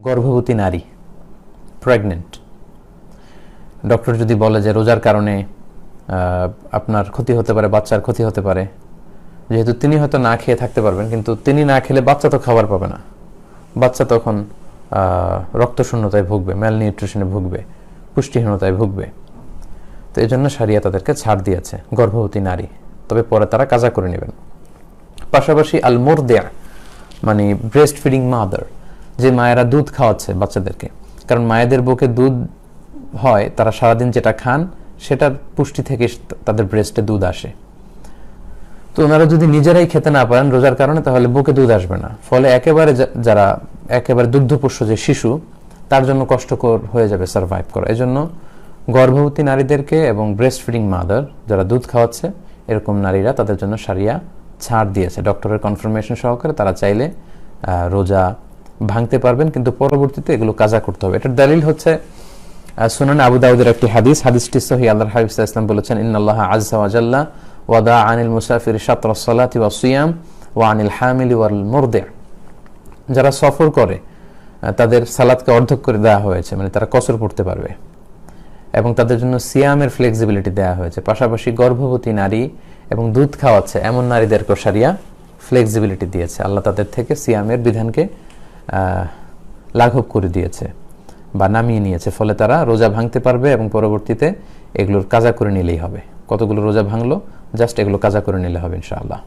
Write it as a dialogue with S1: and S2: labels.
S1: গর্ভবতী নারী, pregnant, doctor যদি বলে যে রোজার কারণে আপনার ক্ষতি হতে পারে, বাচ্চার ক্ষতি হতে পারে, যেহেতু তিনি হয়তো না খেয়ে থাকতে পারবেন, কিন্তু তিনি না খেলে বাচ্চা তো খাবার পাবে না, বাচ্চা তখন রক্তশূন্যতায় ভুগবে, ম্যালনিউট্রিশনে ভুগবে, পুষ্টিহীনতায় ভুগবে। তো এই জন্য শরিয়া তাদেরকে ছাড় দিয়েছে, গর্ভবতী নারী, তবে পরে তারা কাজা করে নেবেন। পাশাপাশি আল মুরদিয়া মানে ব্রেস্ট ফিডিং মাদার, যে মায়েরা দুধ খাওয়াচ্ছে বাচ্চাদেরকে, কারণ মায়েদের বুকে দুধ হয়, তারা সারাদিন যেটা খান সেটার পুষ্টি থেকে তাদের ব্রেস্টে দুধ আসে। তো ওনারা যদি নিজেরাই খেতে না পারেন রোজার কারণে, তাহলে বুকে দুধ আসবে না, ফলে একেবারে যারা একেবারে দুগ্ধপোষ্য যে শিশু, তার জন্য কষ্টকর হয়ে যাবে সার্ভাইভ করা। এই জন্য গর্ভবতী নারীদেরকে এবং ব্রেস্ট ফিডিং মাদার যারা দুধ খাওয়াচ্ছে এরকম নারীরা, তাদের জন্য শরিয়া ছাড় দিয়েছে ডক্টরের কনফার্মেশন সহকারে। তারা চাইলে রোজা ভাঙতে পারবেন, কিন্তু পরবর্তীতে এগুলো কাজা করতে হবে। এটার দলিল হচ্ছে সুনান আবু দাউদের একটি হাদিস, হাদিসটি সহিহ। আল্লাহর হাবিব সাল্লাল্লাহু আলাইহি ওয়াসাল্লাম বলেছেন, ইন্নাল্লাহা আযজা ওয়া জাল্লা ওয়াদা আনিল মুসাফির শাতরাস সালাতি ওয়াস সিয়াম ওয়া আনিল হামিলি ওয়াল মুরদি'। যারা সফর করে তাদের সালাতকে অর্ধেক করে দেওয়া হয়েছে, মানে তারা কসর পড়তে পারবে, এবং তাদের জন্য সিয়ামের ফ্লেক্সিবিলিটি দেওয়া হয়েছে। পাশাপাশি গর্ভবতী নারী এবং দুধ খাওয়াচ্ছে এমন নারীদেরকে শরিয়া ফ্লেক্সিবিলিটি দিয়েছে। আল্লাহ তাদের থেকে সিয়ামের বিধানকে লাঘব করে দিয়েছে বা নামিয়ে নিয়েছে, ফলে তারা রোজা ভাঙতে পারবে এবং পরবর্তীতে এগুলোর কাজা করে নিলেই হবে। কতগুলো রোজা ভাঙলো, জাস্ট এগুলো কাজা করে নিলে হবে ইনশাআল্লাহ।